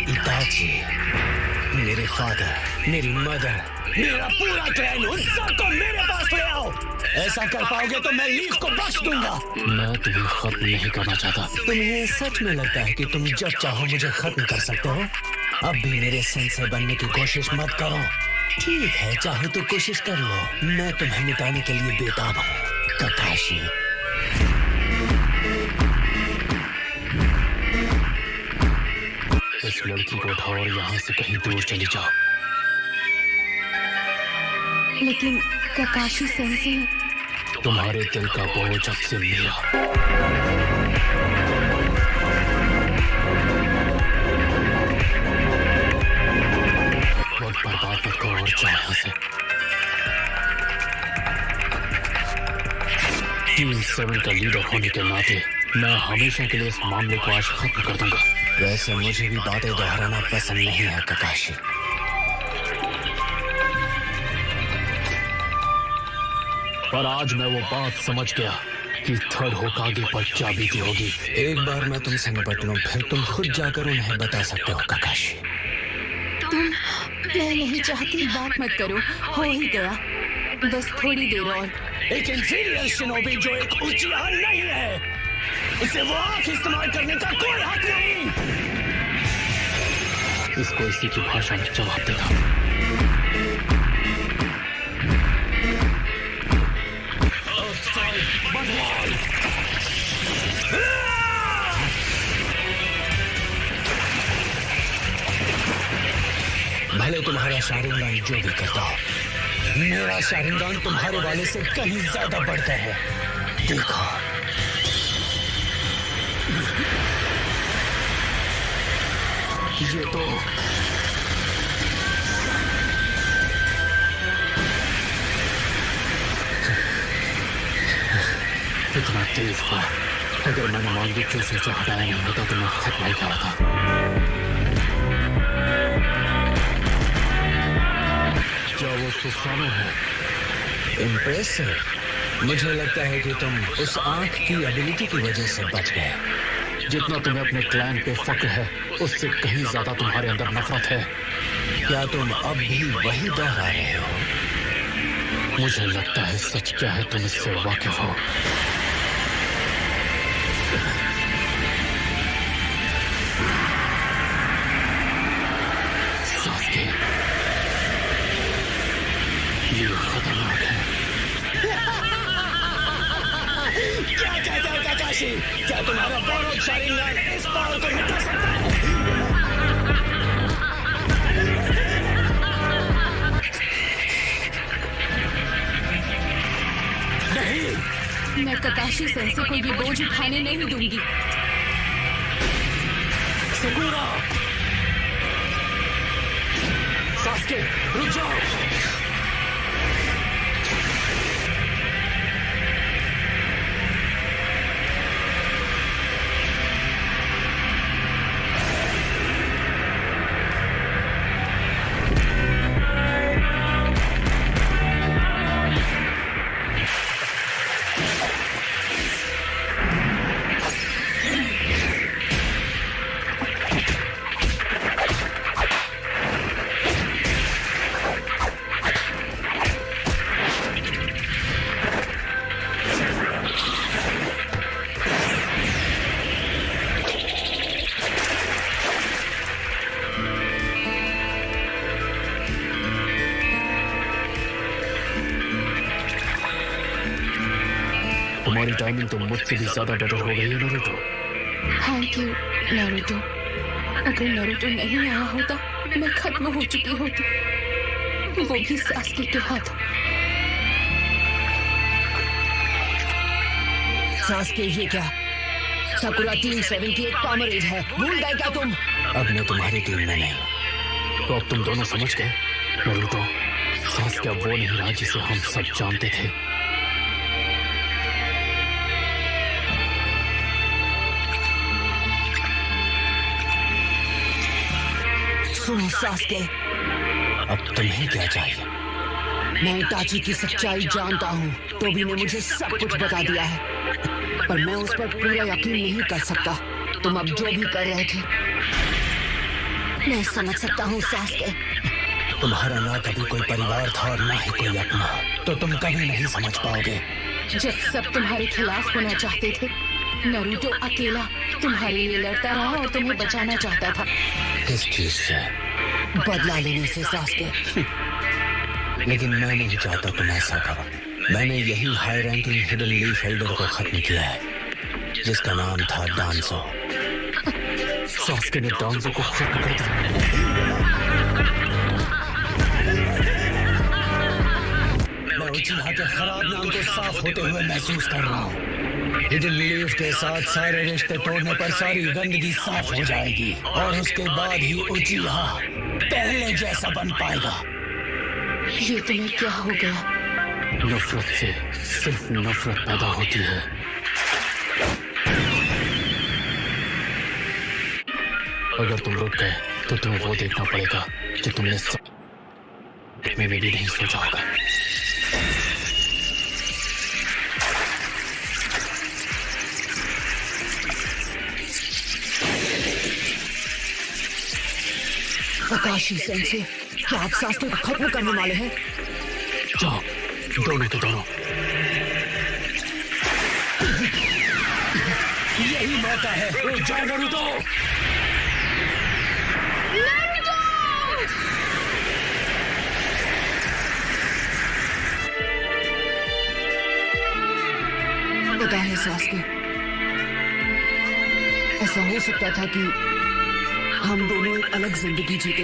इताची, मेरे फादर, मेरी मदर, मेरा पूरा क्लैन, उन सबको मेरे पास ले आओ। ऐसा कर पाओगे तो मैं लीफ को बख्श दूंगा। मैं तुम्हें खत्म नहीं करना चाहता। तुम्हें सच में लगता है कि तुम जब चाहो मुझे खत्म कर सकते हो? अब भी मेरे सेंसर बनने की कोशिश मत करो। ठीक है, चाहो तो कोशिश कर लो। मैं तुम्हें मिटाने के लिए बेताब हूँ, ककाशी। इस लड़की को उठाओ और यहाँ से कहीं दूर चली जाओ। लेकिन ककाशी सेंसे, तुम्हारे दिल का बोझ अब से मेरा। वक्त बर्बाद मत करो और जाओ यहाँ से। टीम 7 का लीडर होने के नाते मैं हमेशा के लिए इस मामले को आज खत्म कर दूंगा। वैसे मुझे भी बातें दोहराना पसंद नहीं है ककाशी। पर आज मैं वो बात समझ गया कि थर्ड होकागे पर क्या बीती होगी। एक बार मैं तुमसे निपट लूं, फिर तुम खुद जाकर उन्हें बता सकते हो ककाशी। मैं नहीं चाहती, बात मत करो, हो ही गया, बस थोड़ी देर और। एक इंफीरियर शिनोबी जो एक उचियान नहीं है, उसे वो आंख इस्तेमाल करने का कोई हक नहीं। इसको इसी की भाषा में जवाब देगा। भले तुम्हारा शारिंगान जो भी करता हो, मेरा शारिंगान तुम्हारे वाले से कहीं ज्यादा बढ़ता है। देखो, ये तो इतना तेज था। अगर मैंने मांगलिक्यों से उसे हटाया नहीं होता तो मैं खत्म ही गया था। क्या वो सुसानो है? इम्प्रेसिव। मुझे लगता है कि तुम उस आंख की एबिलिटी की वजह से बच गए। जितना तुम्हें अपने क्लैन पे फक्र है, उससे कहीं ज्यादा तुम्हारे अंदर नफरत है। क्या तुम अब भी वही दोहरा रहे हो? मुझे लगता है सच क्या है तुम इससे वाकिफ हो। सास्के, ये खतरनाक है। क्या कहते हो ककाशी? क्या तुम्हारा बोरोड शारिंगान इस पावर को मिटा सकता है? नहीं, मैं ककाशी सेंसे को ये बोझ उठाने नहीं दूंगी। सकुरा! सास्के, रुक जाओ! तुम्हारी टाइमिंग तो मुझसे भी ज्यादा बेटर हो गई है नारुतो। Thank you Naruto. अगर नारुतो नहीं आया होता मैं खत्म हो चुकी होती, वो भी सास्के के हाथों। सास्के, ये क्या? साकुरा टीम 7 की एक पामरेज है, भूल गए क्या तुम? अब मैं तुम्हारी टीम में नहीं। तो अब तुम दोनों समझ गए नारुतो, सास्के अब वो नहीं रहा जिसे हम सब जानते थे। सुनो सास्के, अब तुम्हें क्या चाहिए? मैं इताची की सच्चाई जानता हूँ, टोबी ने मुझे सब कुछ बता दिया है, पर मैं उस पर पूरा यकीन नहीं कर सकता। तुम अब जो भी कर रहे थे मैं समझ सकता हूँ सास्के। तुम्हारा ना कभी कोई परिवार था और ना ही कोई अपना, तो तुम कभी नहीं समझ पाओगे। जब सब तुम्हारे खिलाफ होना चाहते थे, नारुतो अकेला तुम्हारे लिए लड़ता रहा और तुम्हें बचाना चाहता था। किस चीज से? बदला लेने से सास्के। लेकिन मैं नहीं चाहता तुम ऐसा करो। मैंने यही high ranking hidden leaf Elder को खत्म किया है, जिसका नाम था डांसो। सास्के ने डांसो को खत्म कर दिया। मैं उचिहा के खराब नाम को साफ होते हुए महसूस कर रहा हूँ। हिडन लीफ के साथ सारे रिश्ते तोड़ने पर सारी गंदगी साफ हो जाएगी और उसके बाद ही उचिहा पहले जैसा बन पाएगा। ये तुम्हें क्या हो गया? नफरत से सिर्फ नफरत पैदा होती है। अगर तुम रुक गए तो तुम्हें वो देखना पड़ेगा जो तुमने में भी नहीं सोचा होगा। आकाशी सेंसे, क्या आप सास्के को खत्म करने वाले हैं? जाओ, दोनों के दोनों। यही मौका है। जाओ नारुतो। पता है सास्के, ऐसा हो सकता था कि हम दोनों एक अलग जिंदगी जीते।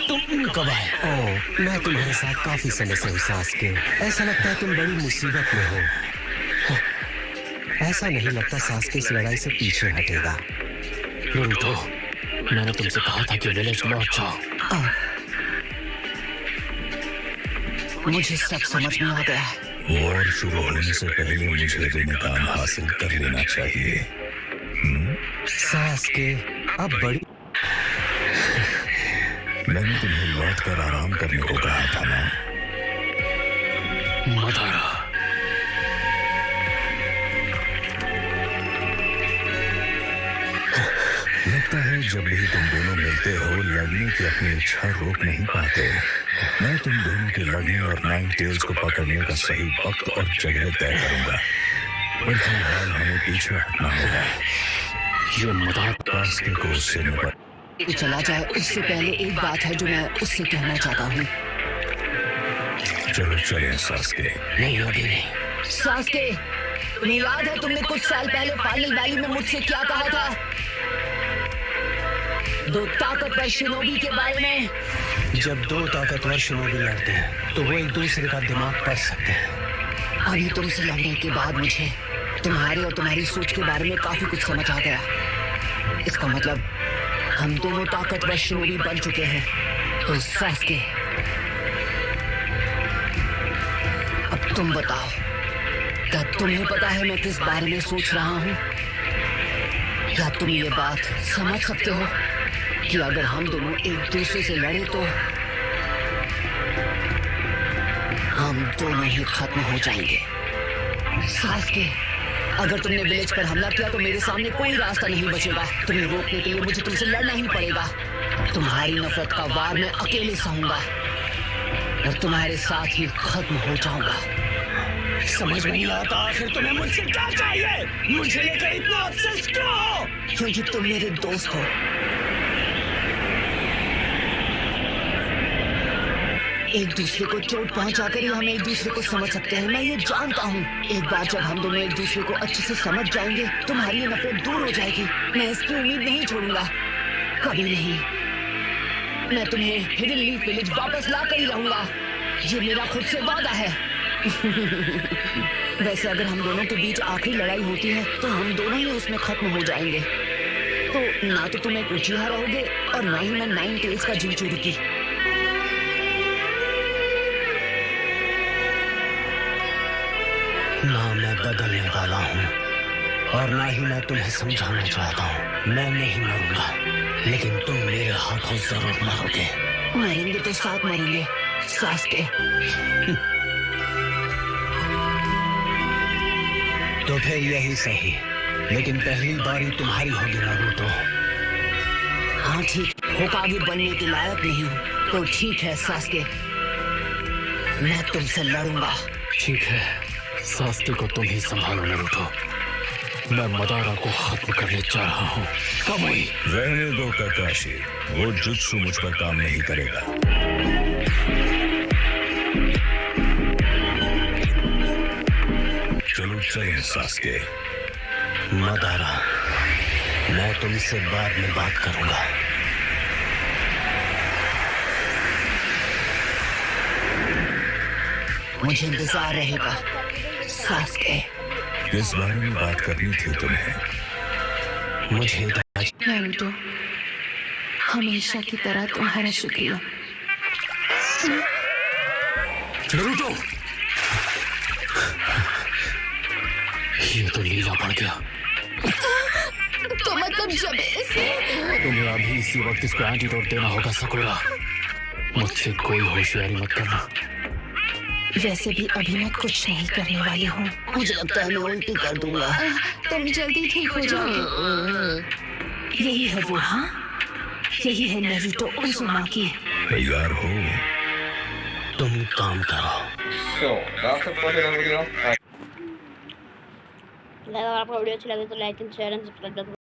तुम कब आए? ओह, मैं तुम्हारे साथ काफी समय से हूँ सास्के। ऐसा लगता है तुम बड़ी मुसीबत में हो। ऐसा नहीं लगता सास्के इस लड़ाई से पीछे हटेगा। नारुतो, मैंने तुमसे कहा था कि विलेज लौट जाओ। मुझे सब समझ में आ गया है। वॉर शुरू होने से पहले मुझे रिनेकान हासिल कर लेना चाहिए। सास्के, अब बड़ी मैंने तुम्हें लौट कर आराम करने को कहा था ना। मदारा, लगता है जब भी तुम दोनों मिलते हो लड़ने की अपनी इच्छा रोक नहीं पाते। मैं तुम दोनों के लड़ने और नाइन टेल्स को पकड़ने का सही वक्त और जगह तय करूंगा, पर फिलहाल हमें पीछे हटना होगा। ये मदार सास्के को उससे निपट चला जाए उससे पहले एक बात है जो मैं उससे कहना चाहता हूँ। चलो चलें सास्के। नहीं, अभी नहीं। सास्के, तुम्हें याद है तुमने कुछ साल पहले फाइनल वैली में मुझसे क्या कहा था? दो ताकतवर शिनोबी के बारे में। जब दो ताकतवर शिनोबी लड़ते हैं तो वो एक दूसरे का दिमाग पढ़ सकते हैं। अभी तुमसे लड़ने के बाद मुझे तुम्हारे और तुम्हारी सोच के बारे में काफी कुछ समझ आ गया। इसका मतलब हम दोनों ताकतवर शिनोबी बन चुके हैं। तो सास्के, अब तुम बताओ, क्या तुम्हें पता है मैं किस बारे में सोच रहा हूँ? क्या तुम ये बात समझ सकते हो कि अगर हम दोनों एक दूसरे से लड़े तो हम दोनों ही खत्म हो जाएंगे? सास्के, अगर तुमने विलेज पर हमला किया तो मेरे सामने कोई रास्ता नहीं बचेगा। तुम्हें रोकने के लिए मुझे तुमसे लड़ना ही पड़ेगा। तुम्हारी नफरत का वार मैं अकेले सहूंगा और तुम्हारे साथ ही खत्म हो जाऊंगा। समझ नहीं आता आखिर तुम्हें मुझसे क्या चाहिए? मुझे लेकर इतना ऑब्सेस्ड क्यों हो? क्योंकि तुम मेरे दोस्त हो। एक दूसरे को चोट पहुंचाकर ही हम एक दूसरे को समझ सकते हैं। मैं ये जानता हूँ, एक बार जब हम दोनों एक दूसरे को अच्छे से समझ जाएंगे तुम्हारी ये नफरत दूर हो जाएगी। मैं इसकी उम्मीद नहीं छोड़ूंगा, कभी नहीं। मैं तुम्हें हिडन लीफ विलेज वापस ला कर ही रहूंगा, ये मेरा खुद से वादा है। वैसे अगर हम दोनों के बीच आखिरी लड़ाई होती है तो हम दोनों ही उसमें खत्म हो जाएंगे। तो ना तो तुम एक उचिहा रहोगे और ना ही मैं नाइन टेल्स का जिंचुरुकी। ना मैं बदलने वाला हूँ, और ना ही मैं तुम्हें समझाना चाहता हूँ। मैं नहीं मरूंगा, लेकिन तुम मेरे हाथों जरूर मरोगे। मरेंगे तो साथ मरेंगे, सास्के। तो फिर यही सही, लेकिन पहली बारी तुम्हारी होगी नारुतो। हाँ ठीक, होकागे बनने के लायक नहीं हूँ तो ठीक है सास्के, मैं तुमसे लड़ूंगा। ठीक है, सास्के को तुम ही संभालो नारुतो। मैं मदारा को खत्म करने जा रहा हूँ। कामुई, रहने दो काकाशी, वो जुत्सु मुझ पर काम नहीं करेगा। चलो चलें सास्के। मदारा, मैं तुमसे बाद में बात करूंगा। मुझे इंतजार रहेगा सास्के। किस बारे में बात करनी थी तुम्हें? मुझे नारुतो, हमेशा की तरह तुम्हारा शुक्रिया। नारुतो, ये तो लीला पड़ गया। तो मतलब जब इसे तुम्हें अभी इसी वक्त इसको एंटीडोट देना होगा सकुरा। मुझसे कोई होशियारी मत करना। वैसे भी अभी मैं कुछ नहीं करने वाली हूँ। मुझे लगता है मैं उल्टी कर दूंगा। तुम जल्दी ठीक हो जाओगे। यही है वो, हाँ, यही है नारुतो उज़ुमाकी। तैयार हो? तुम काम करो। अगर आपको वीडियो अच्छी लगे तो like and share and subscribe